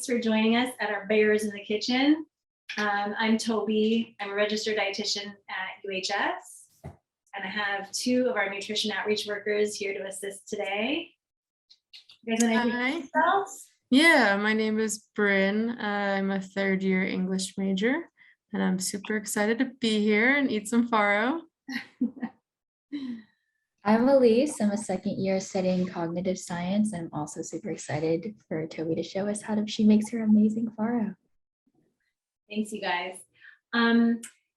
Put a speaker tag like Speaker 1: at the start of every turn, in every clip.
Speaker 1: Thanks for joining us at our Bears in the Kitchen. I'm Toby. I'm a registered dietitian at UHS, and I have two of our nutrition outreach workers here to assist today. You guys want to introduce yourselves?
Speaker 2: Yeah, my name is Bryn. I'm a third-year English major, and I'm super excited to be here and eat some farro.
Speaker 3: I'm Elise. I'm a second year studying cognitive science, and I'm also super excited for Toby to show us how she makes her amazing farro.
Speaker 1: Thanks, you guys.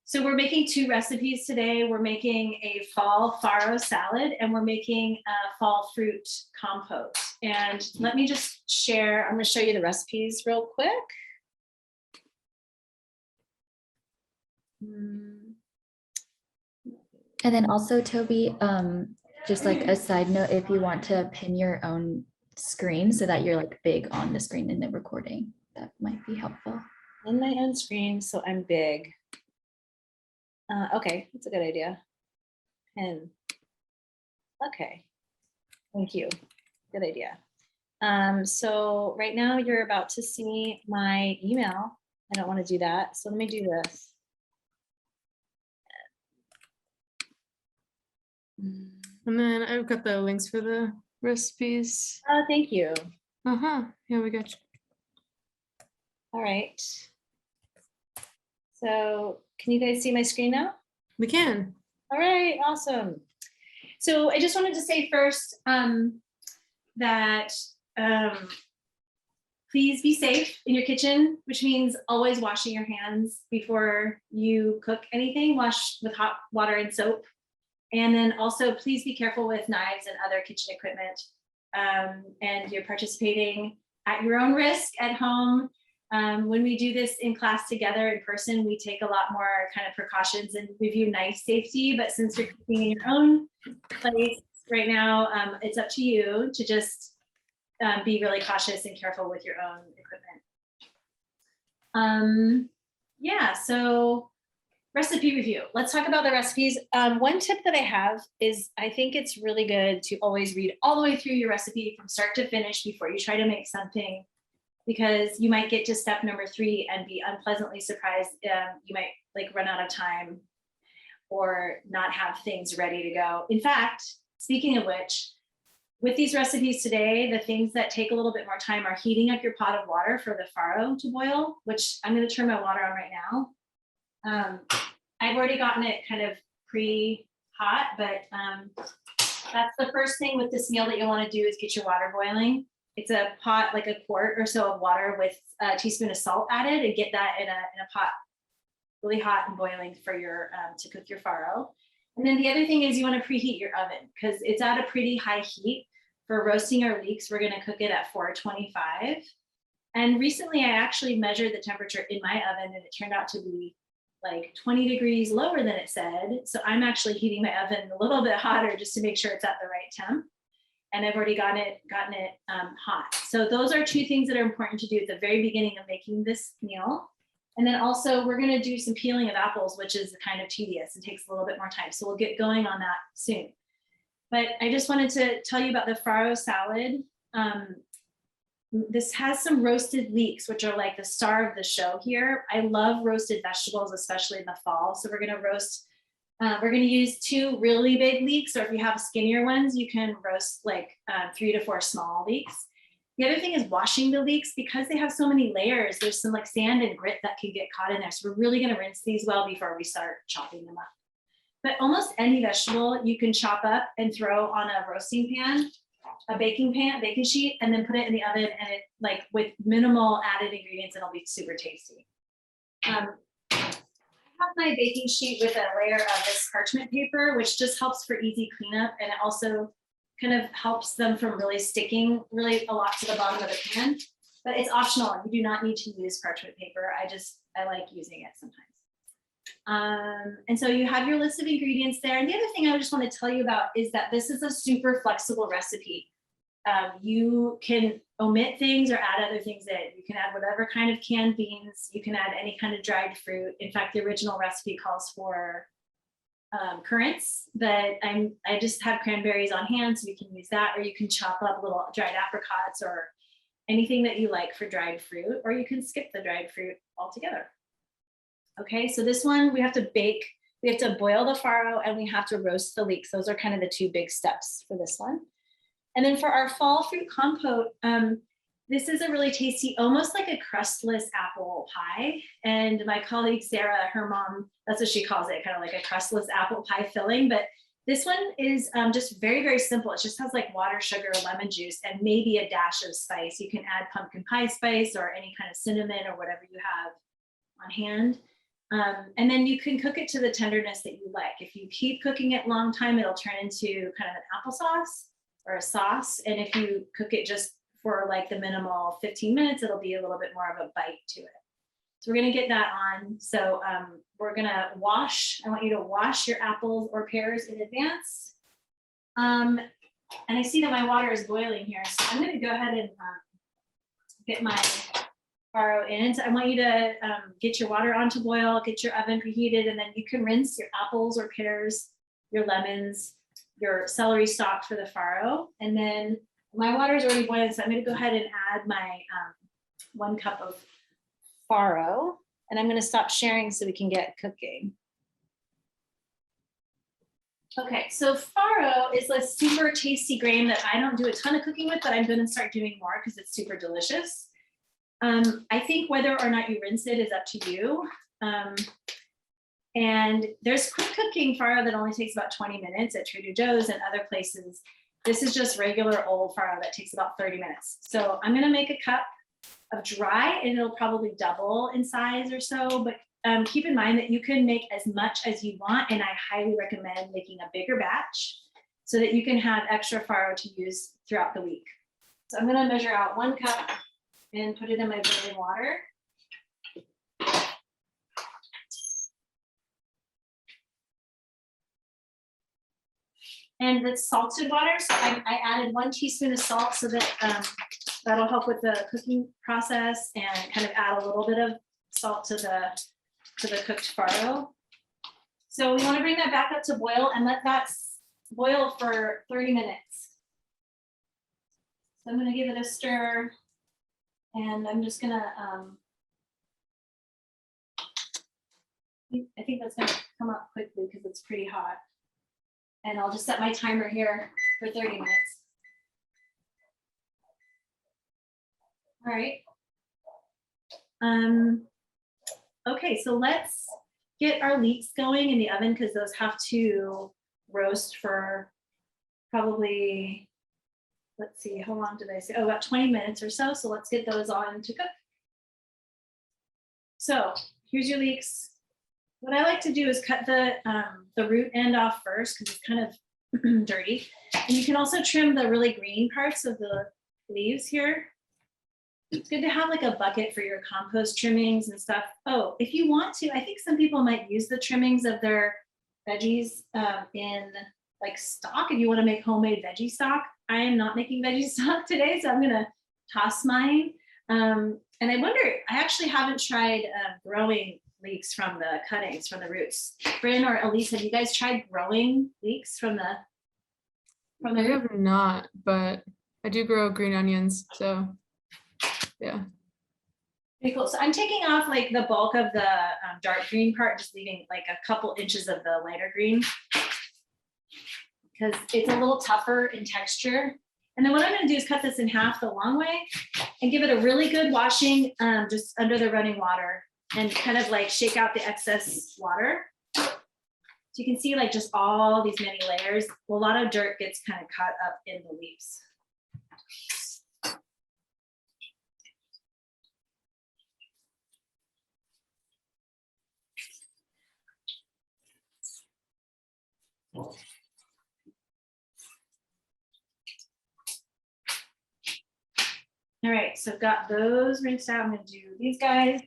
Speaker 1: So we're making two recipes today. We're making a fall farro salad, and we're making a fall fruit compote. And let me just share, I'm going to show you the recipes real quick.
Speaker 3: And then also, Toby, just like a side note, if you want to pin your own screen so that you're like big on the screen in the recording, that might be helpful.
Speaker 1: In my own screen, so I'm big. Okay, that's a good idea. Pin. Okay, thank you. Good idea. So right now you're about to see my email. I don't want to do that, so let me do this.
Speaker 2: And then I've got the links for the recipes.
Speaker 1: Oh, thank you.
Speaker 2: Yeah, we got you.
Speaker 1: All right. So can you guys see my screen now?
Speaker 2: We can.
Speaker 1: All right, awesome. So I just wanted to say first that please be safe in your kitchen, which means always washing your hands before you cook anything. Wash with hot water and soap. And then also please be careful with knives and other kitchen equipment. And you're participating at your own risk at home. When we do this in class together in person, we take a lot more kind of precautions and review knife safety. But since you're cooking in your own place right now, it's up to you to just be really cautious and careful with your own equipment. Yeah, so recipe review. Let's talk about the recipes. One tip that I have is I think it's really good to always read all the way through your recipe from start to finish before you try to make something, because you might get to step number 3 and be unpleasantly surprised. You might like run out of time or not have things ready to go. In fact, speaking of which, with these recipes today, the things that take a little bit more time are heating up your pot of water for the farro to boil, which I'm going to turn my water on right now. I've already gotten it kind of pre-hot, but that's the first thing with this meal that you'll want to do is get your water boiling. It's a pot, like a quart or so of water with a teaspoon of salt added, and get that in a pot really hot and boiling for your to cook your farro. And then the other thing is you want to preheat your oven because it's at a pretty high heat. For roasting our leeks, we're going to cook it at 425. And recently I actually measured the temperature in my oven and it turned out to be like 20 degrees lower than it said. So I'm actually heating my oven a little bit hotter just to make sure it's at the right temp. And I've already gotten it hot. So those are two things that are important to do at the very beginning of making this meal. And then also we're gonna do some peeling of apples, which is kind of tedious and takes a little bit more time. So we'll get going on that soon. But I just wanted to tell you about the farro salad. This has some roasted leeks, which are like the star of the show here. I love roasted vegetables, especially in the fall. So we're gonna roast, we're gonna use 2 really big leeks, or if you have skinnier ones, you can roast like 3 to 4 small leeks. The other thing is washing the leeks because they have so many layers. There's some like sand and grit that can get caught in there. So we're really gonna rinse these well before we start chopping them up. But almost any vegetable you can chop up and throw on a roasting pan, a baking sheet, and then put it in the oven, and it like with minimal added ingredients, it'll be super tasty. I have my baking sheet with a layer of this parchment paper, which just helps for easy cleanup, and it also kind of helps them from really sticking really a lot to the bottom of the pan. But it's optional. You do not need to use parchment paper. I like using it sometimes. And so you have your list of ingredients there. And the other thing I just want to tell you about is that this is a super flexible recipe. You can omit things or add other things in. You can add whatever kind of canned beans. You can add any kind of dried fruit. In fact, the original recipe calls for currants, but I just have cranberries on hand, so you can use that, or you can chop up little dried apricots or anything that you like for dried fruit, or you can skip the dried fruit altogether. Okay, so this one we have to bake, we have to boil the farro, and we have to roast the leeks. Those are kind of the two big steps for this one. And then for our fall fruit compote, this is a really tasty, almost like a crustless apple pie. And my colleague Sarah, her mom, that's what she calls it, kind of like a crustless apple pie filling. But this one is just very, very simple. It just has like water, sugar, lemon juice, and maybe a dash of spice. You can add pumpkin pie spice or any kind of cinnamon or whatever you have on hand. And then you can cook it to the tenderness that you like. If you keep cooking it a long time, it'll turn into kind of an applesauce or a sauce. And if you cook it just for like the minimal 15 minutes, it'll be a little bit more of a bite to it. So we're gonna get that on. So we're gonna wash, I want you to wash your apples or pears in advance. And I see that my water is boiling here. So I'm gonna go ahead and get my farro in. So I want you to get your water on to boil, get your oven preheated, and then you can rinse your apples or pears, your lemons, your celery stalk for the farro. And then my water is already boiling, so I'm going to go ahead and add my 1 cup of farro, and I'm going to stop sharing so we can get cooking. Okay, so farro is a super tasty grain that I don't do a ton of cooking with, but I'm going to start doing more because it's super delicious. I think whether or not you rinse it is up to you. And there's quick cooking farro that only takes about 20 minutes at Trader Joe's and other places. This is just regular old farro that takes about 30 minutes. So I'm gonna make a cup of dry, and it'll probably double in size or so, but keep in mind that you can make as much as you want, and I highly recommend making a bigger batch so that you can have extra farro to use throughout the week. So I'm gonna measure out 1 cup and put it in my boiling water. And it's salted water, so I added 1 teaspoon of salt so that that'll help with the cooking process and kind of add a little bit of salt to the cooked farro. So we want to bring that back up to boil and let that boil for 30 minutes. So I'm going to give it a stir, and I'm just going to, I think that's going to come up quickly because it's pretty hot. And I'll just set my timer here for 30 minutes. All right. Okay, so let's get our leeks going in the oven because those have to roast for probably, let's see, how long did I say? Oh, about 20 minutes or so. So let's get those on to cook. So here's your leeks. What I like to do is cut the root end off first because it's kind of dirty. And you can also trim the really green parts of the leaves here. It's good to have like a bucket for your compost trimmings and stuff. Oh, if you want to, I think some people might use the trimmings of their veggies in like stock. If you want to make homemade veggie stock, I am not making veggie stock today, so I'm gonna toss mine. And I wonder, I actually haven't tried growing leeks from the cuttings, from the roots. Bryn or Elise, have you guys tried growing leeks from the
Speaker 2: I have not, but I do grow green onions, so yeah.
Speaker 1: Pretty cool. So I'm taking off like the bulk of the dark green part, just leaving like a couple inches of the lighter green because it's a little tougher in texture. And then what I'm going to do is cut this in half the long way and give it a really good washing just under the running water and kind of like shake out the excess water. So you can see like just all these many layers. Well, a lot of dirt gets kind of caught up in the leaves. All right, so I've got those rinsed out. I'm going to do these guys.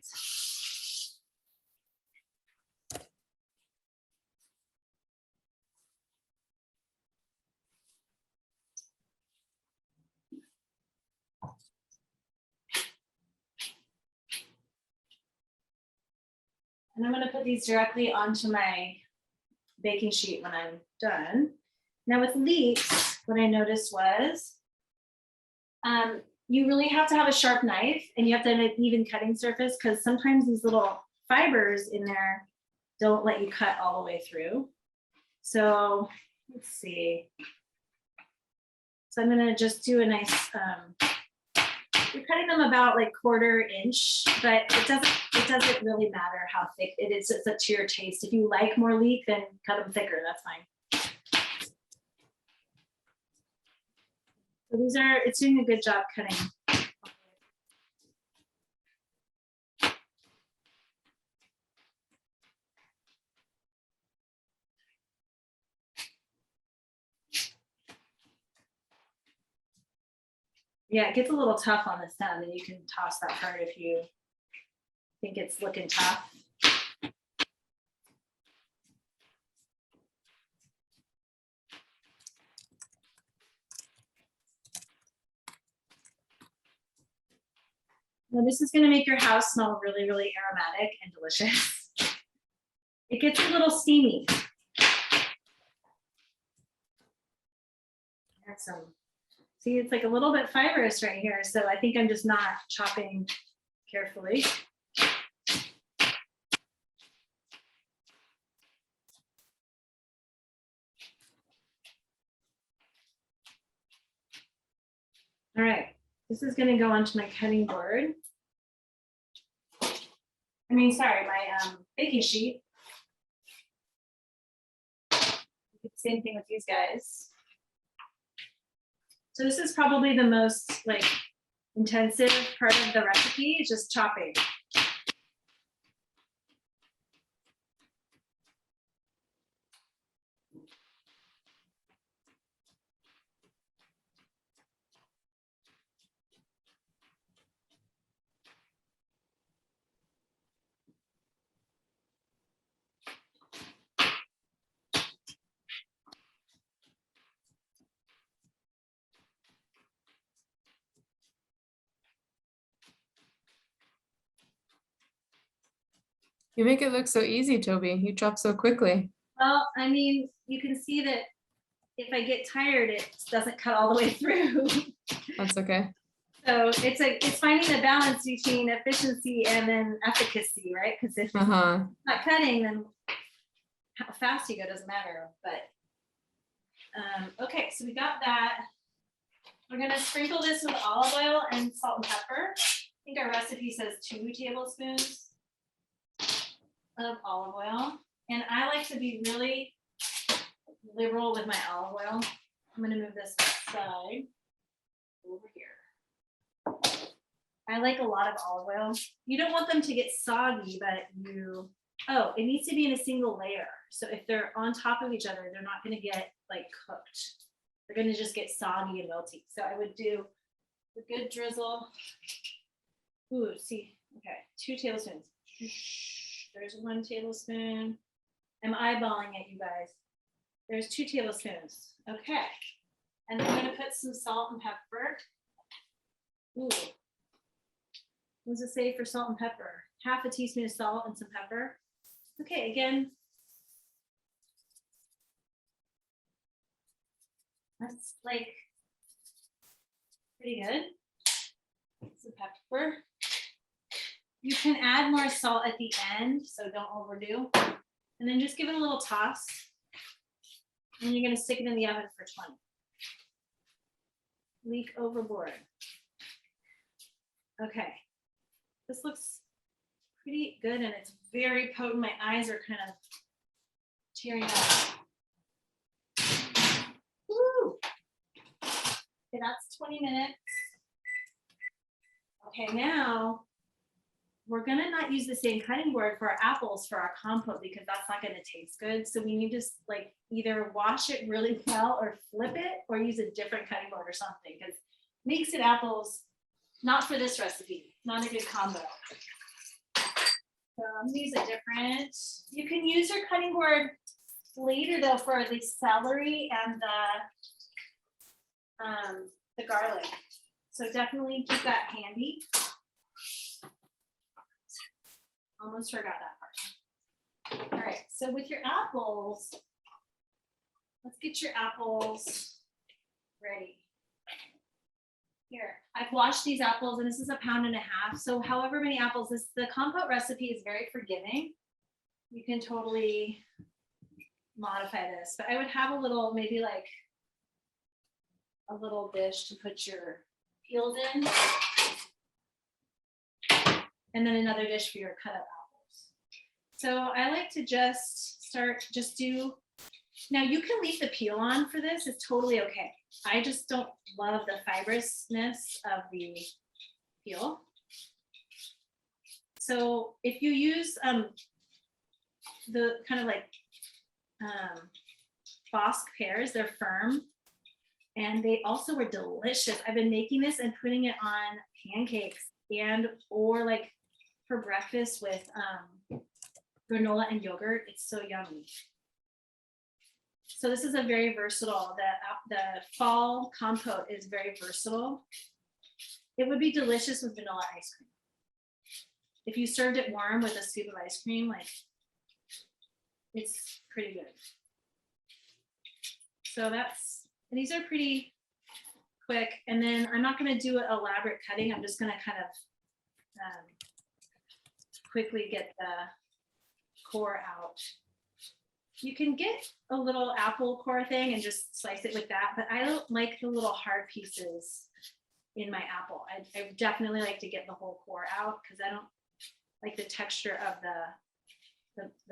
Speaker 1: And I'm going to put these directly onto my baking sheet when I'm done. Now with leeks, what I noticed was you really have to have a sharp knife and you have to have an even cutting surface because sometimes these little fibers in there don't let you cut all the way through. So let's see. So I'm gonna just do a nice, you're cutting them about like 1/4 inch, but it doesn't really matter how thick it is. It's up to your taste. If you like more leek, then cut them thicker, that's fine. So these are, it's doing a good job cutting. Yeah, it gets a little tough on the stem, and you can toss that part if you think it's looking tough. Now this is going to make your house smell really, really aromatic and delicious. It gets a little steamy. Add some. See, it's like a little bit fibrous right here, so I think I'm just not chopping carefully. All right, this is going to go onto my cutting board. Sorry, my baking sheet. Same thing with these guys. So this is probably the most like intensive part of the recipe, is just chopping.
Speaker 2: You make it look so easy, Toby. You chop so quickly.
Speaker 1: Well, you can see that if I get tired, it doesn't cut all the way through.
Speaker 2: That's okay.
Speaker 1: So it's finding the balance between efficiency and then efficacy, right? Because if it's not cutting, then how fast you go doesn't matter. But okay, so we got that. We're gonna sprinkle this with olive oil and salt and pepper. I think our recipe says 2 tablespoons of olive oil. And I like to be really liberal with my olive oil. I'm gonna move this aside over here. I like a lot of olive oil. You don't want them to get soggy, but it needs to be in a single layer. So if they're on top of each other, they're not gonna get like cooked. They're gonna just get soggy and melty. So I would do a good drizzle. Ooh, see, okay, 2 tablespoons. There's 1 tablespoon. I'm eyeballing it, you guys. There's 2 tablespoons. Okay. And then I'm going to put some salt and pepper. Ooh. What does it say for salt and pepper? 1/2 teaspoon of salt and some pepper. Okay, again. That's like pretty good. Some pepper. You can add more salt at the end, so don't overdo. And then just give it a little toss. And you're going to stick it in the oven for 20. Leek overboard. Okay. This looks pretty good and it's very potent. My eyes are kind of tearing up. Woo! Okay, that's 20 minutes. Okay, now we're gonna not use the same cutting board for our apples for our compote because that's not gonna taste good. So we need to like either wash it really well or flip it or use a different cutting board or something because leeks and apples, not for this recipe, not a good combo. So I'm gonna use a different, you can use your cutting board later though for the celery and the garlic. So definitely keep that handy. Almost forgot that part. All right, so with your apples, let's get your apples ready. Here, I've washed these apples and this is 1.5 pounds. So however many apples, the compote recipe is very forgiving. You can totally modify this, but I would have a little, maybe like a little dish to put your peels in. And then another dish for your cut up apples. So I like to just do, now you can leave the peel on for this, it's totally okay. I just don't love the fibrousness of the peel. So if you use the kind of like Bosc pears, they're firm and they also were delicious. I've been making this and putting it on pancakes or like for breakfast with granola and yogurt. It's so yummy. So this is a very versatile, the fall compote is very versatile. It would be delicious with vanilla ice cream. If you served it warm with a scoop of ice cream, like it's pretty good. So these are pretty quick. And then I'm not gonna do an elaborate cutting. I'm just gonna kind of quickly get the core out. You can get a little apple core thing and just slice it with that, but I don't like the little hard pieces in my apple. I definitely like to get the whole core out because I don't like the texture of the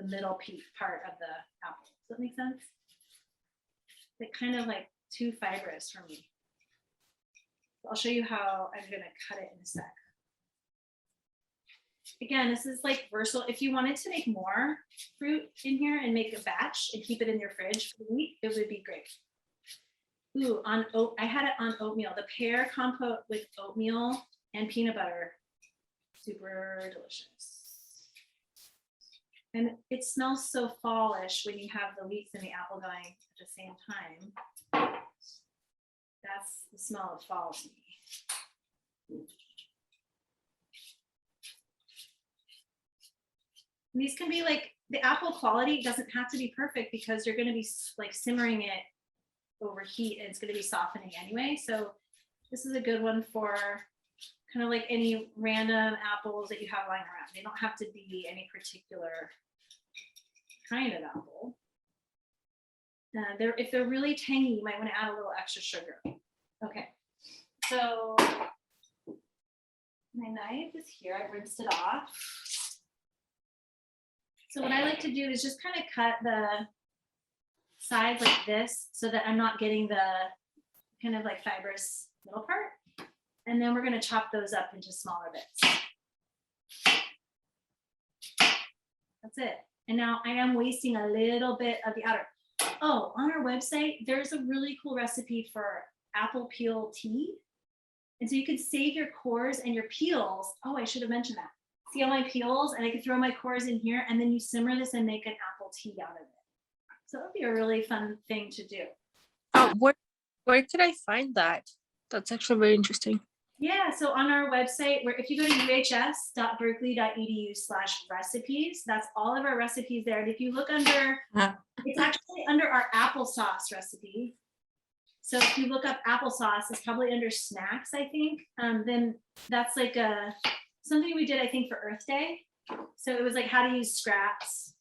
Speaker 1: middle part of the apple. Does that make sense? It's kind of like too fibrous for me. I'll show you how I'm gonna cut it in a sec. Again, this is like versatile. If you wanted to make more fruit in here and make a batch and keep it in your fridge for the week, it would be great. Ooh, I had it on oatmeal. The pear compote with oatmeal and peanut butter, super delicious. And it smells so fallish when you have the leeks and the apple going at the same time. That's the smell of fall to me. These can be like, the apple quality doesn't have to be perfect because you're going to be like simmering it over heat and it's going to be softening anyway. So this is a good one for kind of like any random apples that you have lying around. They don't have to be any particular kind of apple. If they're really tangy, you might want to add a little extra sugar. Okay, so my knife is here. I rinsed it off. So what I like to do is just kind of cut the sides like this so that I'm not getting the kind of like fibrous middle part. And then we're going to chop those up into smaller bits. That's it. And now I am wasting a little bit of the outer. Oh, on our website, there's a really cool recipe for apple peel tea. And so you can save your cores and your peels. Oh, I should have mentioned that. See all my peels, and I can throw my cores in here, and then you simmer this and make an apple tea out of it. So that would be a really fun thing to do.
Speaker 4: Where could I find that? That's actually very interesting.
Speaker 1: Yeah, so on our website, where if you go to uhs.berkeley.edu/recipes, that's all of our recipes there. And if you look under, it's actually under our applesauce recipe. So if you look up applesauce, it's probably under snacks, I think. Then that's like something we did, I think, for Earth Day. So it was like how to use scraps.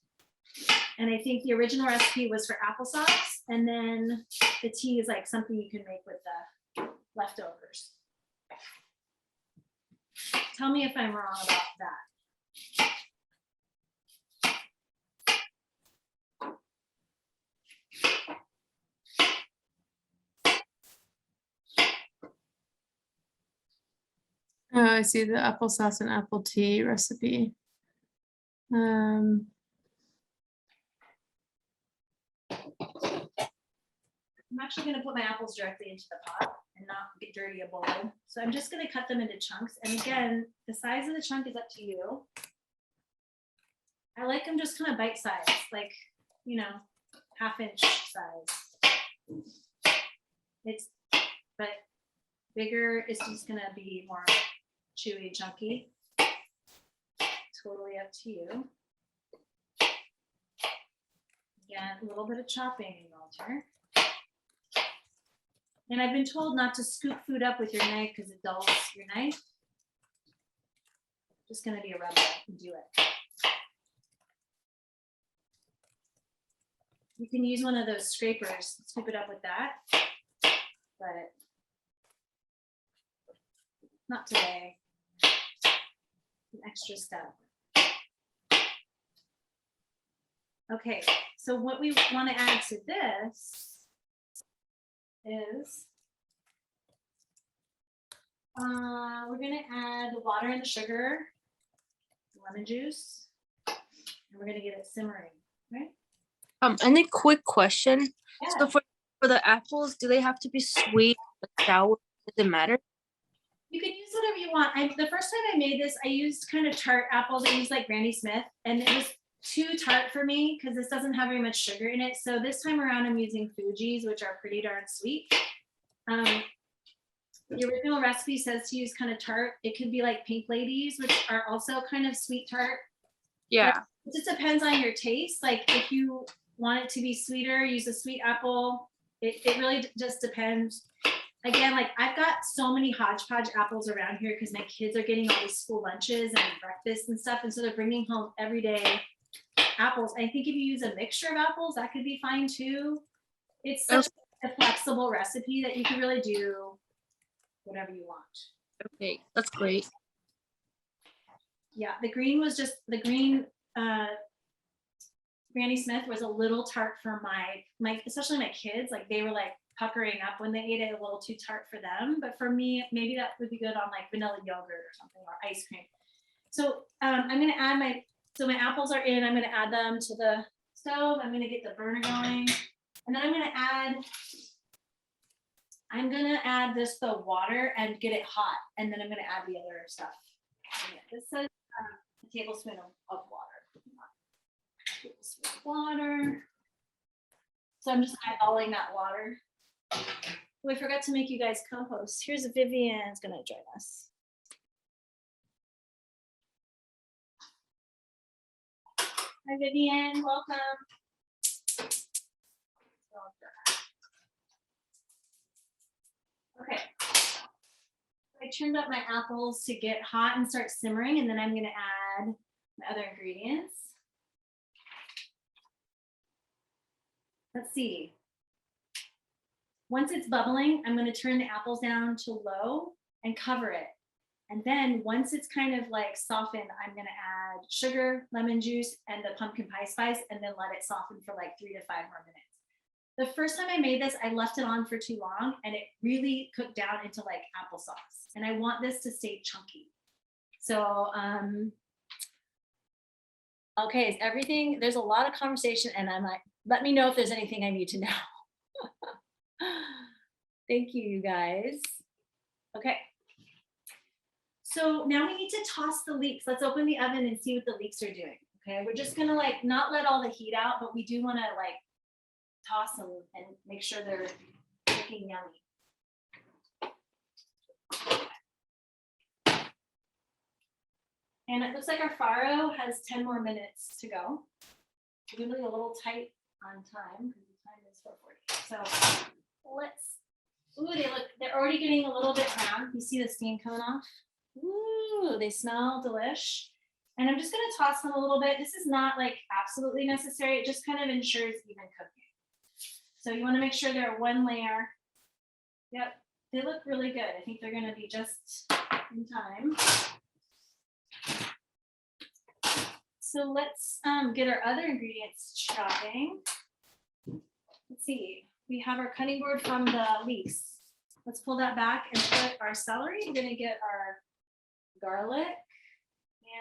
Speaker 1: And I think the original recipe was for applesauce. And then the tea is like something you can make with the leftovers. Tell me if I'm wrong about that.
Speaker 2: I see the applesauce and apple tea recipe.
Speaker 1: I'm actually going to put my apples directly into the pot and not get dirty a bowl. So I'm just going to cut them into chunks. And again, the size of the chunk is up to you. I like them just kind of bite size, like, you know, 1/2 inch size. But bigger is just going to be more chewy, chunky. Totally up to you. Again, a little bit of chopping, Walter. And I've been told not to scoop food up with your knife because it dulls your knife. Just gonna be a rebel and do it. You can use one of those scrapers, scoop it up with that, but not today. An extra step. Okay, so what we want to add to this is we're going to add the water and the sugar, lemon juice, and we're going to get it simmering, right?
Speaker 4: And a quick question.
Speaker 1: Yeah.
Speaker 4: So for the apples, do they have to be sweet or sour? Does it matter?
Speaker 1: You can use whatever you want. The first time I made this, I used kind of tart apples. I used like Granny Smith, and it was too tart for me because this doesn't have very much sugar in it. So this time around, I'm using Fuji's, which are pretty darn sweet. The original recipe says to use kind of tart. It could be like Pink Ladies, which are also kind of sweet tart.
Speaker 4: Yeah.
Speaker 1: It just depends on your taste. Like if you want it to be sweeter, use a sweet apple. It really just depends. Again, like I've got so many hodgepodge apples around here because my kids are getting all these school lunches and breakfast and stuff. And so they're bringing home every day apples. I think if you use a mixture of apples, that could be fine too. It's such a flexible recipe that you can really do whatever you want.
Speaker 4: Okay, that's great.
Speaker 1: Yeah, the green was just the green. Granny Smith was a little tart for my especially my kids. Like they were like puckering up when they ate it, a little too tart for them. But for me, maybe that would be good on like vanilla yogurt or something, or ice cream. So I'm gonna add my apples are in. I'm gonna add them to the stove. I'm gonna get the burner going, and then I'm gonna add the water and get it hot, and then I'm gonna add the other stuff. This says a tablespoon of water. Tablespoon of water. So I'm just eyeballing that water. Oh, I forgot to make you guys co-hosts. Here's Vivian's gonna join us. Hi, Vivian, welcome. Okay. I turned up my apples to get hot and start simmering, and then I'm gonna add my other ingredients. Let's see. Once it's bubbling, I'm going to turn the apples down to low and cover it. And then once it's kind of like softened, I'm going to add sugar, lemon juice, and the pumpkin pie spice, and then let it soften for like 3 to 5 more minutes. The first time I made this, I left it on for too long, and it really cooked down into like applesauce. And I want this to stay chunky. So, okay, is everything, there's a lot of conversation, and I'm like, let me know if there's anything I need to know. Thank you, you guys. Okay. So now we need to toss the leeks. Let's open the oven and see what the leeks are doing. Okay, we're just gonna like not let all the heat out, but we do want to like toss them and make sure they're looking yummy. And it looks like our farro has 10 more minutes to go. We're really a little tight on time because the time is 4:40. So let's, they're already getting a little bit brown. You see the steam coming off? Ooh, they smell delish. And I'm just gonna toss them a little bit. This is not like absolutely necessary. It just kind of ensures even cooking. So you wanna make sure they're one layer. Yep, they look really good. I think they're gonna be just in time. So let's get our other ingredients chopping. Let's see, we have our cutting board from the leeks. Let's pull that back and put our celery. We're gonna get our garlic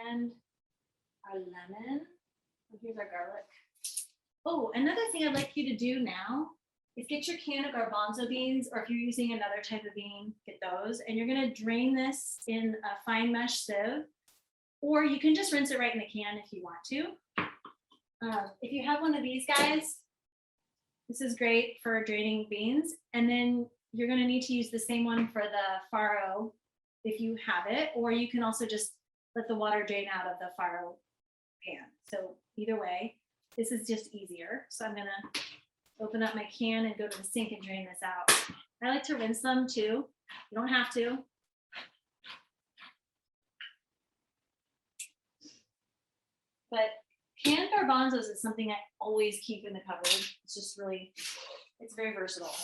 Speaker 1: and our lemon. Here's our garlic. Oh, another thing I'd like you to do now is get your can of garbanzo beans, or if you're using another type of bean, get those. And you're gonna drain this in a fine mesh sieve, or you can just rinse it right in the can if you want to. If you have one of these guys, this is great for draining beans. And then you're gonna need to use the same one for the farro if you have it, or you can also just let the water drain out of the farro pan. So either way, this is just easier. So I'm gonna open up my can and go to the sink and drain this out. I like to rinse them too. You don't have to. But canned garbanzos is something I always keep in the cupboard. It's just really, it's very versatile.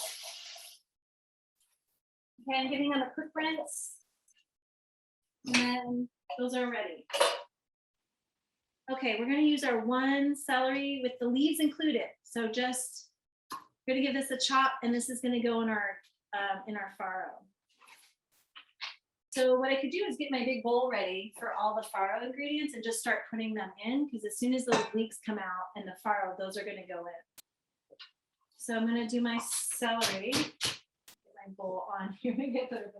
Speaker 1: Okay, I'm giving them a quick rinse. And then those are ready. Okay, we're gonna use our one celery with the leaves included. So just, we're gonna give this a chop, and this is gonna go in our farro. So what I could do is get my big bowl ready for all the farro ingredients and just start putting them in, because as soon as those leeks come out and the farro, those are gonna go in. So I'm gonna do my celery. Get my bowl on here. Maybe I put it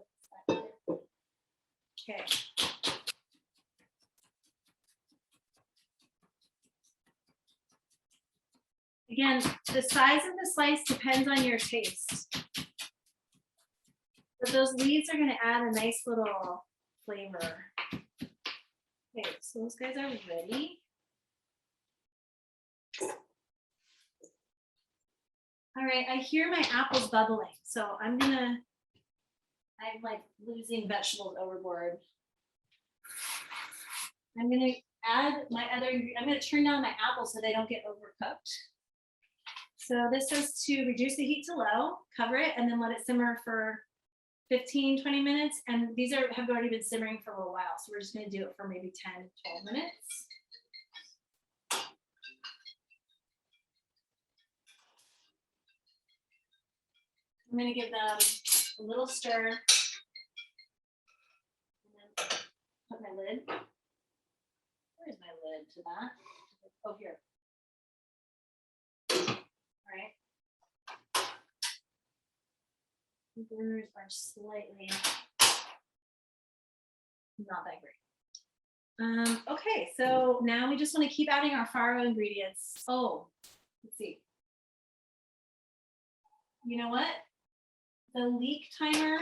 Speaker 1: back here. Okay. Again, the size of the slice depends on your taste. But those leaves are going to add a nice little flavor. Okay, so those guys are ready. All right, I hear my apples bubbling, so I'm like losing vegetables overboard. I'm gonna add my I'm gonna turn down my apples so they don't get overcooked. So this is to reduce the heat to low, cover it, and then let it simmer for 15, 20 minutes. And these have already been simmering for a little while. So we're just gonna do it for maybe 10, 12 minutes. I'm gonna give them a little stir. And then put my lid. Where's my lid to that? Oh, here. All right. Fingers are slightly not that great. Okay, so now we just want to keep adding our farro ingredients. Oh, let's see. You know what? The leek timer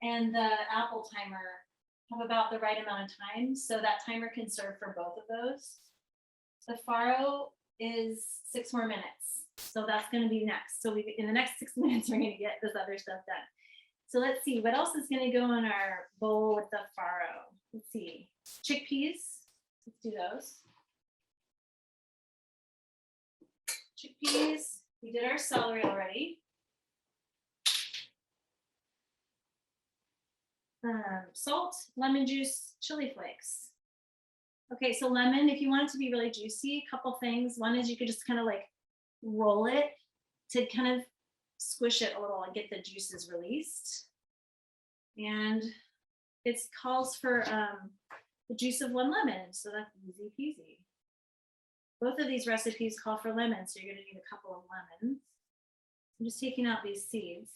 Speaker 1: and the apple timer have about the right amount of time, so that timer can serve for both of those. The farro is 6 more minutes, so that's going to be next. So in the next 6 minutes, we're going to get this other stuff done. So let's see, what else is going to go in our bowl with the farro? Let's see, chickpeas. Let's do those. Chickpeas. We did our celery already. Salt, lemon juice, chili flakes. Okay, so lemon, if you want it to be really juicy, a couple things. One is you could just kind of like roll it to kind of squish it a little and get the juices released. And it calls for the juice of 1 lemon, so that's easy peasy. Both of these recipes call for lemons, so you're gonna need a couple of lemons. I'm just taking out these seeds.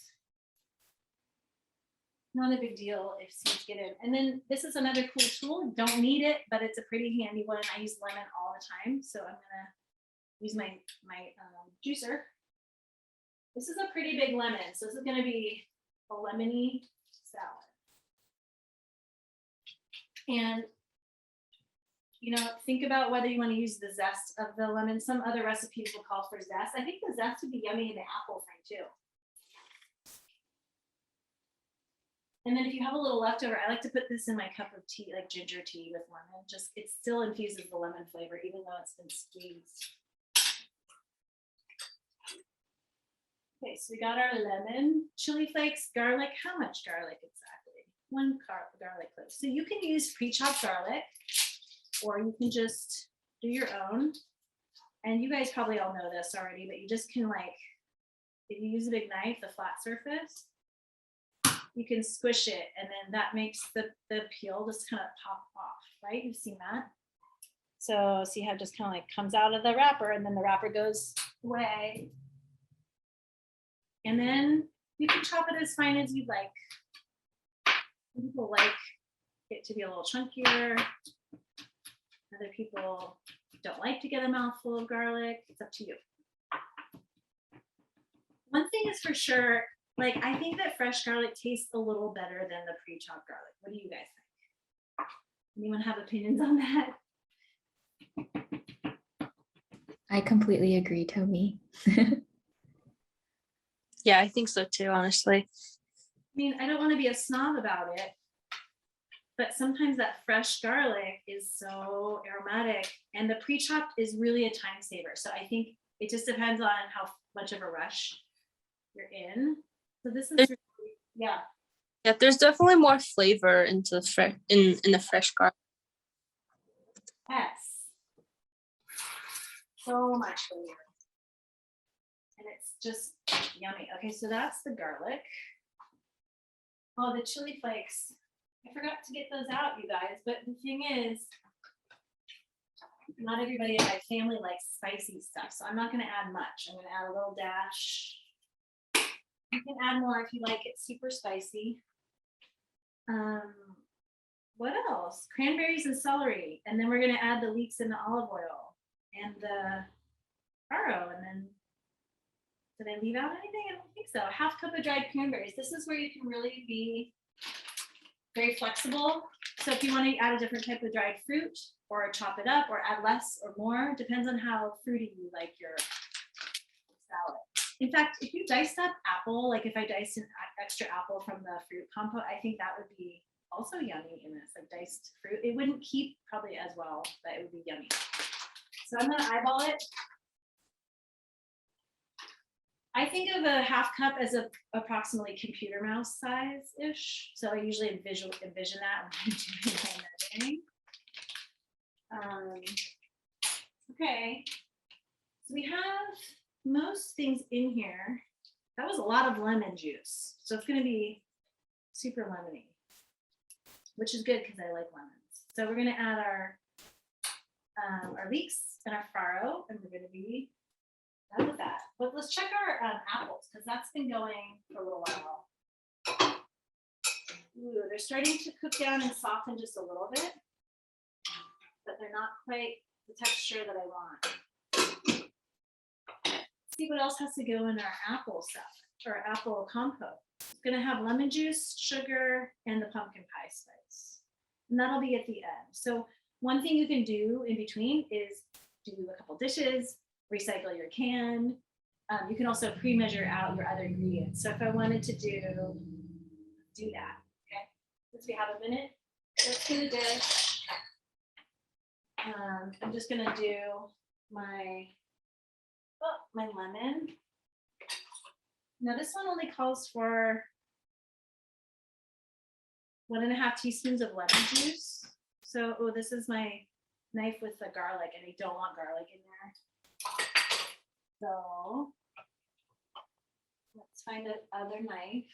Speaker 1: Not a big deal if seeds get in. And then this is another cool tool. Don't need it, but it's a pretty handy one. I use lemon all the time, so I'm gonna use my juicer. This is a pretty big lemon, so this is gonna be a lemony salad. And you know, think about whether you want to use the zest of the lemon. Some other recipes will call for zest. I think the zest would be yummy in the apple thing too. And then if you have a little leftover, I like to put this in my cup of tea, like ginger tea with lemon. Just, it still infuses the lemon flavor, even though it's been squeezed. Okay, so we got our lemon, chili flakes, garlic. How much garlic exactly? 1 garlic clove. So you can use pre-chopped garlic, or you can just do your own. And you guys probably all know this already, but you just can, like, if you use a big knife, the flat surface, you can squish it, and then that makes the peel just kind of pop off, right? You've seen that. So see how it just kind of like comes out of the wrapper, and then the wrapper goes away. And then you can chop it as fine as you'd like. Some people like it to be a little chunkier. Other people don't like to get a mouthful of garlic. It's up to you. One thing is for sure, like, I think that fresh garlic tastes a little better than the pre-chopped garlic. What do you guys think? Anyone have opinions on that?
Speaker 3: I completely agree, Toby.
Speaker 4: Yeah, I think so too, honestly.
Speaker 1: I mean, I don't want to be a snob about it, but sometimes that fresh garlic is so aromatic, and the pre-chopped is really a time saver. So I think it just depends on how much of a rush you're in. So this is really, yeah.
Speaker 4: Yeah, there's definitely more flavor into the fresh in the fresh garlic.
Speaker 1: Yes. So much flavor. And it's just yummy. Okay, so that's the garlic. Oh, the chili flakes. I forgot to get those out, you guys. But the thing is, not everybody in my family likes spicy stuff. So I'm not going to add much. I'm going to add a little dash. You can add more if you like it super spicy. What else? Cranberries and celery. And then we're going to add the leeks and the olive oil and the farro. And then, did I leave out anything? I don't think so. A half cup of dried cranberries. This is where you can really be very flexible. So if you want to add a different type of dried fruit or chop it up or add less or more, depends on how fruity you like your salad. In fact, if you diced up apple, like if I diced an extra apple from the fruit compote, I think that would be also yummy in this, like diced fruit. It wouldn't keep probably as well, but it would be yummy. So I'm gonna eyeball it. I think of a half cup as a approximately computer mouse size-ish. So I usually envision that when I'm doing my measuring. Okay, so we have most things in here. That was a lot of lemon juice. So it's gonna be super lemony, which is good because I like lemons. So we're gonna add our leeks and our farro, and we're gonna be done with that. But let's check our apples, because that's been going for a little while. Ooh, they're starting to cook down and soften just a little bit, but they're not quite the texture that I want. See what else has to go in our apple stuff, or apple compote. It's gonna have lemon juice, sugar, and the pumpkin pie spice. And that'll be at the end. So one thing you can do in between is do a couple dishes, recycle your can. You can also pre-measure out your other ingredients. So if I wanted to do that, okay? Since we have a minute, let's do the dish. I'm just gonna do my lemon. Now this one only calls for 1.5 teaspoons of lemon juice. So, oh, this is my knife with the garlic, and I don't want garlic in there. So let's find another knife.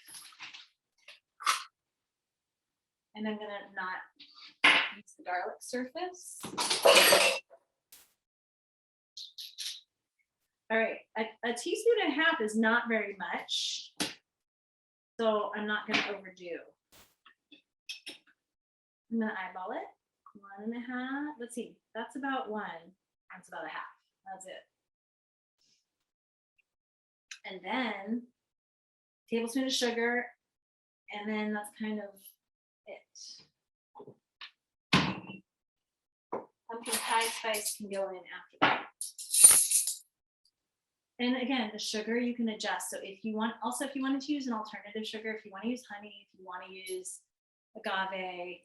Speaker 1: And I'm gonna not use the garlic surface. All right, a teaspoon and a half is not very much. So I'm not gonna overdo. I'm gonna eyeball it. 1.5. Let's see, that's about 1. That's about a half. That's it. And then tablespoon of sugar, and then that's kind of it. Pumpkin pie spice can go in after that. And again, the sugar you can adjust. So if you want, also if you wanted to use an alternative sugar, if you want to use honey, if you want to use agave,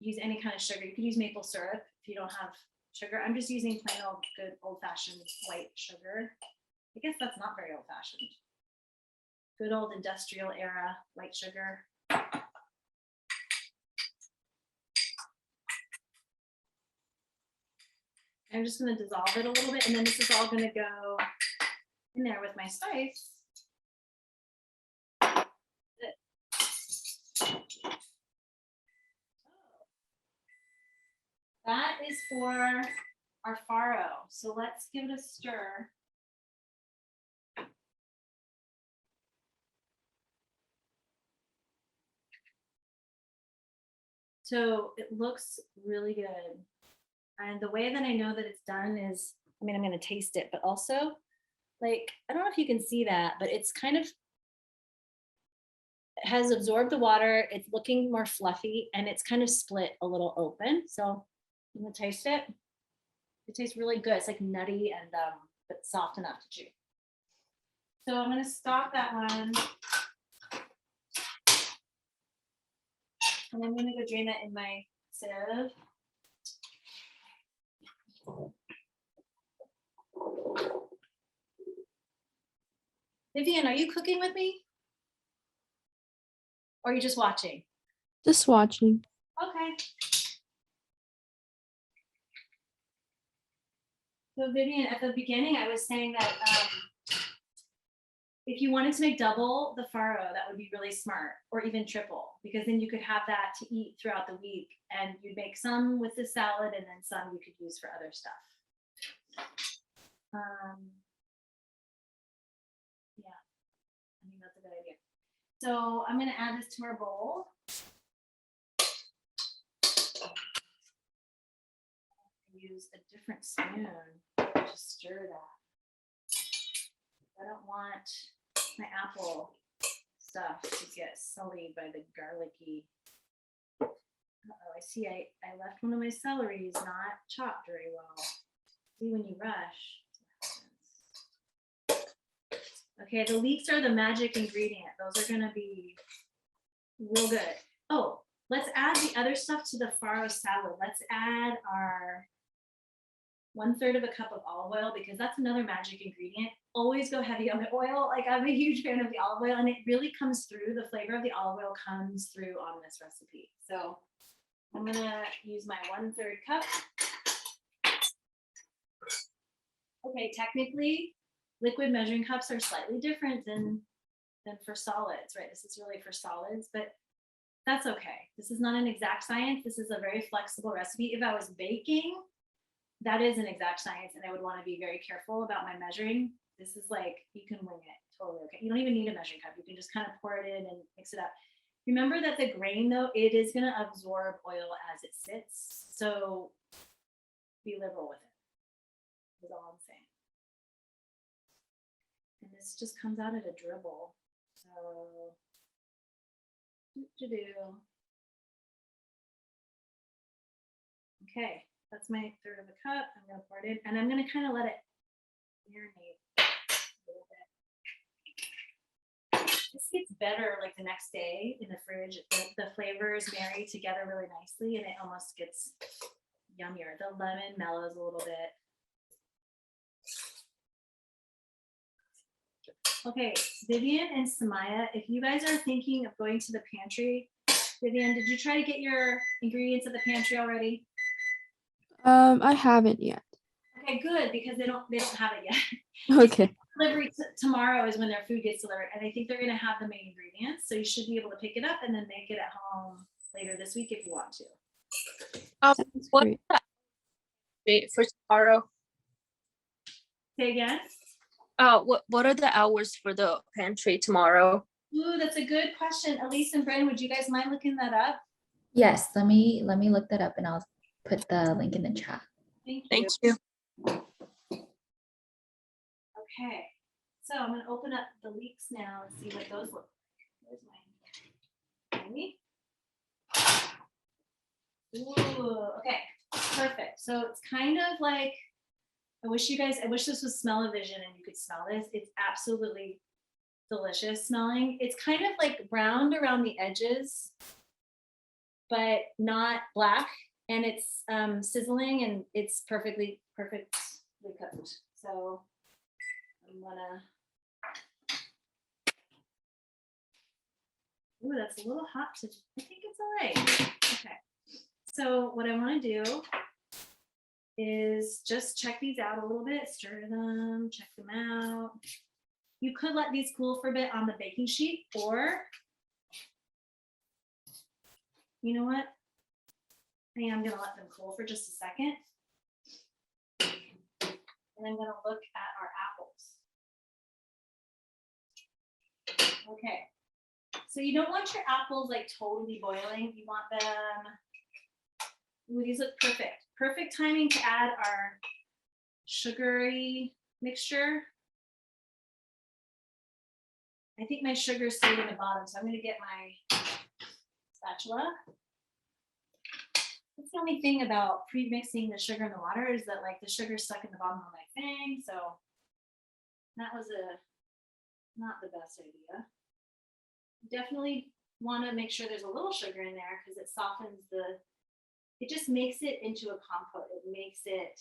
Speaker 1: use any kind of sugar. You can use maple syrup if you don't have sugar. I'm just using plain old good old-fashioned white sugar. I guess that's not very old-fashioned. Good old industrial era white sugar. I'm just going to dissolve it a little bit, and then this is all going to go in there with my spice. That is for our farro. So let's give it a stir. So it looks really good. And the way that I know that it's done is, I mean, I'm going to taste it, but also, like, I don't know if you can see that, but it's kind of has absorbed the water. It's looking more fluffy, and it's kind of split a little open. So I'm going to taste it. It tastes really good. It's like nutty and but soft enough to chew. So I'm gonna stop that one. And I'm gonna go drain that in my sieve. Vivian, are you cooking with me? Or are you just watching?
Speaker 4: Just watching.
Speaker 1: Okay. So Vivian, at the beginning, I was saying that if you wanted to make double the farro, that would be really smart, or even triple, because then you could have that to eat throughout the week, and you'd make some with the salad, and then some you could use for other stuff. Yeah, I think that's a good idea. So I'm gonna add this to our bowl. Use a different spoon to stir that. I don't want my apple stuff to get sullied by the garlicky. Uh-oh, I see I left one of my celeries not chopped very well. See, when you rush. Okay, the leeks are the magic ingredient. Those are gonna be real good. Oh, let's add the other stuff to the farro salad. Let's add our 1/3 of a cup of olive oil, because that's another magic ingredient. Always go heavy on the oil. Like, I'm a huge fan of the olive oil, and it really comes through. The flavor of the olive oil comes through on this recipe. So I'm gonna use my 1/3 cup. Okay, technically, liquid measuring cups are slightly different than for solids, right? This is really for solids, but that's okay. This is not an exact science. This is a very flexible recipe. If I was baking, that is an exact science, and I would want to be very careful about my measuring. This is like, you can wing it, totally okay. You don't even need a measuring cup. You can just kind of pour it in and mix it up. Remember that the grain, though, it is going to absorb oil as it sits. So be liberal with it, is all I'm saying. And this just comes out at a dribble. So, okay. That's my 1/3 of a cup. I'm gonna pour it in, and I'm gonna kind of let it marinate a little bit. This gets better like the next day in the fridge. The flavors marry together really nicely, and it almost gets yummier. The lemon mellows a little bit. Okay, Vivian and Samaya, if you guys are thinking of going to the pantry, Vivian, did you try to get your ingredients at the pantry already?
Speaker 4: I haven't yet.
Speaker 1: Okay, good, because they don't have it yet.
Speaker 4: Okay.
Speaker 1: Delivery tomorrow is when their food gets delivered, and I think they're gonna have the main ingredients, so you should be able to pick it up and then make it at home later this week if you want to.
Speaker 4: Sounds
Speaker 5: What
Speaker 4: great.
Speaker 5: date for tomorrow?
Speaker 1: Say again?
Speaker 5: What are the hours for the pantry tomorrow?
Speaker 1: Ooh, that's a good question. Elise and Brandon, would you guys mind looking that up?
Speaker 3: Yes, let me look that up and I'll put the link in the chat.
Speaker 1: Thank you.
Speaker 5: Thank you.
Speaker 1: Okay, so I'm gonna open up the leeks now and see what those look like. Where's mine? Ready? Ooh, okay, perfect. So it's kind of like, I wish this was smell-o-vision and you could smell this. It's absolutely delicious smelling. It's kind of like browned around the edges, but not black. And it's sizzling, and it's perfectly cooked. So I'm gonna, ooh, that's a little hot to, I think it's all right. Okay, so what I wanna do is just check these out a little bit, stir them, check them out. You could let these cool for a bit on the baking sheet, or you know what? I am gonna let them cool for just a second. And I'm gonna look at our apples. Okay, so you don't want your apples like totally boiling. You want them, ooh, these look perfect. Perfect timing to add our sugary mixture. I think my sugar stayed in the bottom, so I'm gonna get my spatula. That's the only thing about pre-mixing the sugar and the water, is that like the sugar stuck in the bottom of my thing. So that was a not the best idea. Definitely want to make sure there's a little sugar in there because it softens it just makes it into a compote. It makes it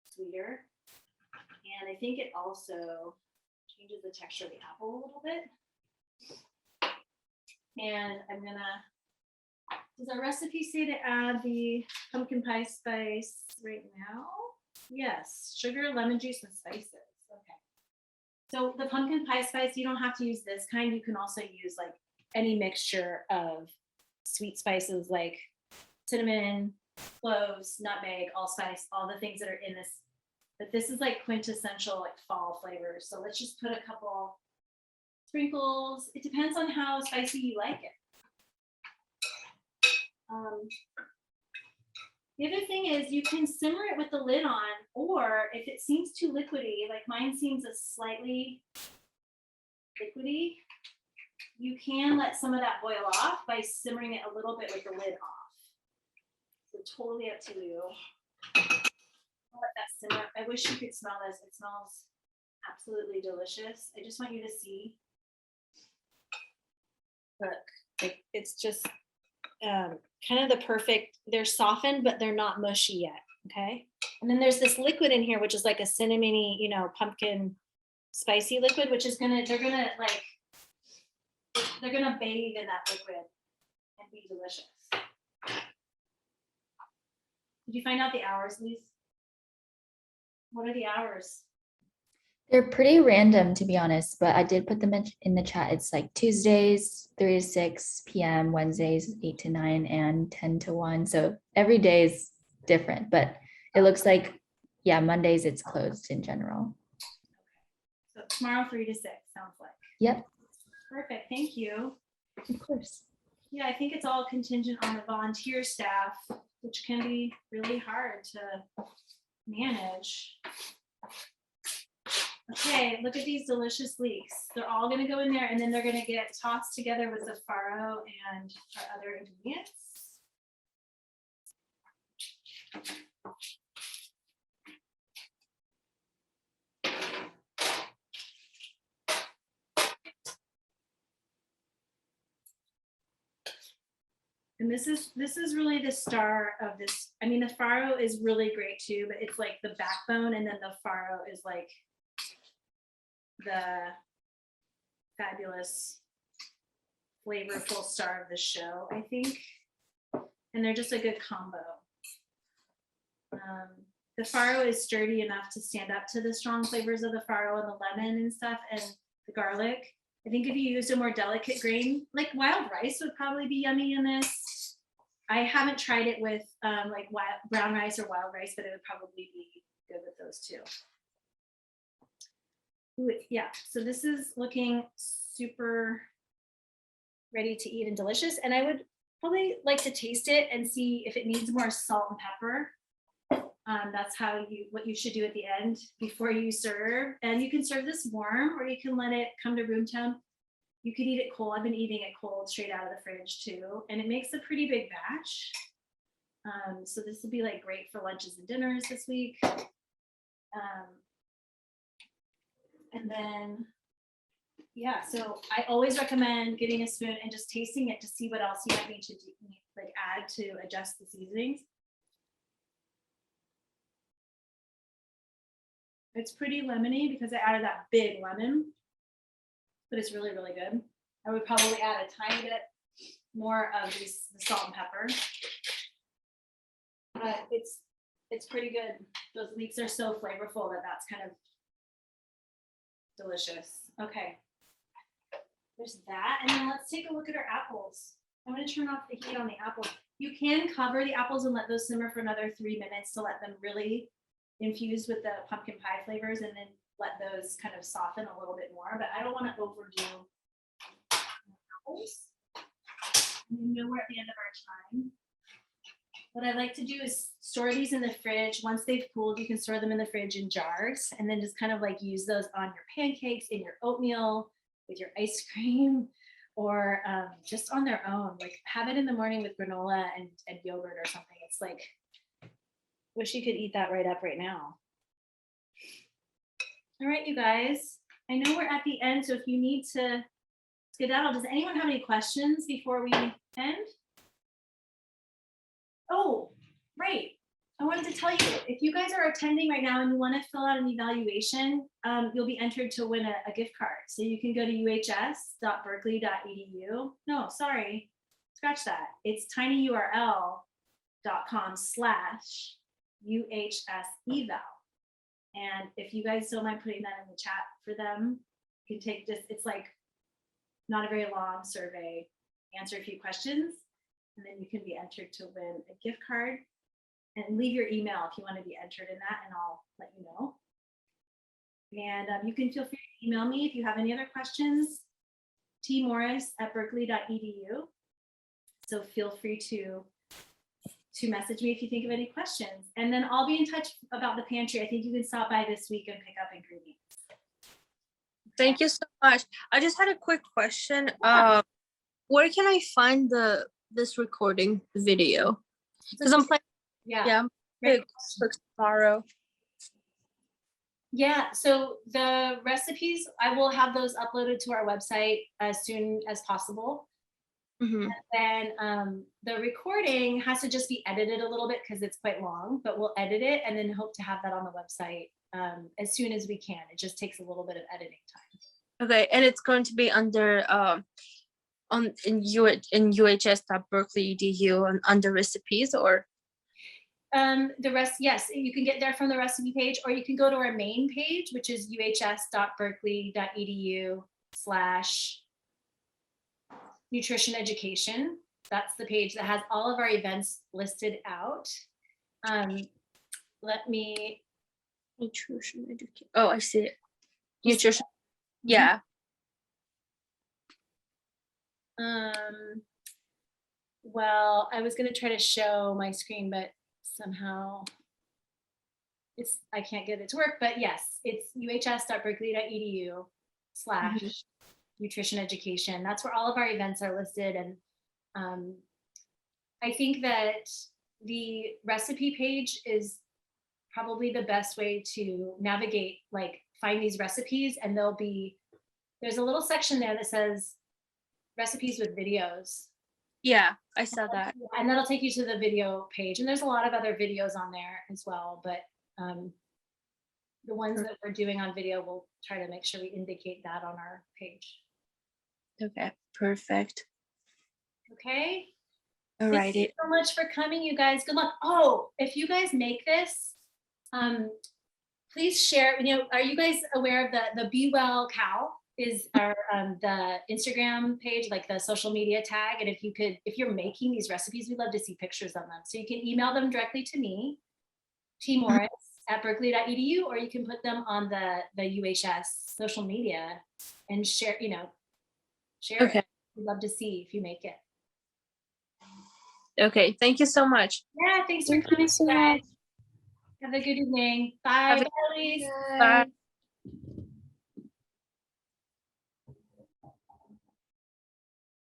Speaker 1: sweeter. And I think it also changes the texture of the apple a little bit. And does our recipe say to add the pumpkin pie spice right now? Yes, sugar, lemon juice, and spices. Okay. So the pumpkin pie spice, you don't have to use this kind. You can also use like any mixture of sweet spices like cinnamon, cloves, nutmeg, allspice, all the things that are in this. But this is like quintessential like fall flavors. So let's just put a couple sprinkles. It depends on how spicy you like it. The other thing is you can simmer it with the lid on, or if it seems too liquidy, like mine seems a slightly liquidy, you can let some of that boil off by simmering it a little bit with the lid off. So totally up to you. I'll let that simmer. I wish you could smell this. It smells absolutely delicious. I just want you to see. Look, it's just kind of the perfect, they're softened, but they're not mushy yet, okay? And then there's this liquid in here, which is like a cinnamony, pumpkin spicy liquid, which is they're gonna bathe in that liquid and be delicious. Did you find out the hours, Lise? What are the hours?
Speaker 3: They're pretty random, to be honest, but I did put them in the chat. It's like Tuesdays, 3 to 6 p.m., Wednesdays, 8 to 9, and 10 to 1. So every day is different, but it looks like, yeah, Mondays it's closed in general.
Speaker 1: So tomorrow, 3 to 6, sounds like.
Speaker 3: Yep.
Speaker 1: Perfect, thank you.
Speaker 3: Of course.
Speaker 1: Yeah, I think it's all contingent on the volunteer staff, which can be really hard to manage. Okay, look at these delicious leeks. They're all gonna go in there and then they're gonna get tossed together with the farro and our other ingredients. And this is really the star of this. I mean, the farro is really great too, but it's like the backbone, and then the farro is like the fabulous, flavorful star of the show, I think. And they're just a good combo. The farro is sturdy enough to stand up to the strong flavors of the farro and the lemon and stuff, and the garlic. I think if you used a more delicate grain, like wild rice would probably be yummy in this. I haven't tried it with like brown rice or wild rice, but it would probably be good with those too. Ooh, yeah, so this is looking super ready to eat and delicious. And I would probably like to taste it and see if it needs more salt and pepper. That's what you should do at the end before you serve. And you can serve this warm, or you can let it come to room temp. You could eat it cold. I've been eating it cold straight out of the fridge too. And it makes a pretty big batch. So this will be like great for lunches and dinners this week. And then, yeah, so I always recommend getting a spoon and just tasting it to see what else you might need to add to adjust the seasonings. It's pretty lemony because I added that big lemon, but it's really, really good. I would probably add a tiny bit more of the salt and pepper. But it's pretty good. Those leeks are so flavorful that's kind of delicious. Okay, there's that. And then let's take a look at our apples. I'm going to turn off the heat on the apples. You can cover the apples and let those simmer for another 3 minutes to let them really infuse with the pumpkin pie flavors, and then let those kind of soften a little bit more. But I don't want to overdo apples. And we're at the end of our time. What I like to do is store these in the fridge. Once they've cooled, you can store them in the fridge in jars, and then just kind of like use those on your pancakes, in your oatmeal, with your ice cream, or just on their own. Like have it in the morning with granola and yogurt or something. It's like, wish you could eat that right up right now. All right, you guys, I know we're at the end, so if you need to skedaddle, does anyone have any questions before we end? Oh, right. I wanted to tell you, if you guys are attending right now and you want to fill out an evaluation, you'll be entered to win a gift card. So you can go to uhs.berkeley.edu. No, sorry, scratch that. It's tinyurl.com/UHS eval. And if you guys don't mind putting that in the chat for them, you can take just, it's like not a very long survey, answer a few questions, and then you can be entered to win a gift card. And leave your email if you want to be entered in that, and I'll let you know. And you can feel free to email me if you have any other questions, tmorris@berkeley.edu. So feel free to message me if you think of any questions. And then I'll be in touch about the pantry. I think you can stop by this week and pick up ingredients.
Speaker 4: Thank you so much. I just had a quick question. Where can I find this recording video? Because I'm playing. Yeah, I'm
Speaker 1: Right.
Speaker 4: for tomorrow.
Speaker 1: Yeah, so the recipes, I will have those uploaded to our website as soon as possible.
Speaker 4: Mhm.
Speaker 1: Then the recording has to just be edited a little bit because it's quite long, but we'll edit it and then hope to have that on the website as soon as we can. It just takes a little bit of editing time.
Speaker 4: Okay, and it's going to be under in uhs.berkeley.edu and under recipes, or
Speaker 1: The rest, yes, you can get there from the recipe page, or you can go to our main page, which is uhs.berkeley.edu/nutrition education. That's the page that has all of our events listed out. Let me.
Speaker 4: nutrition education. Oh, I see it. Nutrition. Yeah.
Speaker 1: Well, I was going to try to show my screen, but somehow I can't get it to work. But yes, it's uhs.berkeley.edu/nutrition education. That's where all of our events are listed. And I think that the recipe page is probably the best way to navigate, like find these recipes, and there's a little section there that says recipes with videos.
Speaker 4: Yeah, I saw that.
Speaker 1: And that'll take you to the video page. And there's a lot of other videos on there as well, but the ones that we're doing on video, we'll try to make sure we indicate that on our page.
Speaker 4: Okay, perfect.
Speaker 1: Okay.
Speaker 4: All
Speaker 1: Thank
Speaker 4: righty.
Speaker 1: you so much for coming, you guys. Good luck. Oh, if you guys make this, please share. Are you guys aware of the Be Well Cow is our the Instagram page, like the social media tag? And if you're making these recipes, we'd love to see pictures of them. So you can email them directly to me, tmorris@berkeley.edu, or you can put them on the UHS social media and share. Share
Speaker 4: Okay.
Speaker 1: it. We'd love to see if you make it.
Speaker 4: Okay, thank you so much.
Speaker 1: Yeah, thanks for coming, guys. Have a good evening. Bye.
Speaker 4: Have a-
Speaker 1: Bye, Elise.
Speaker 4: Bye.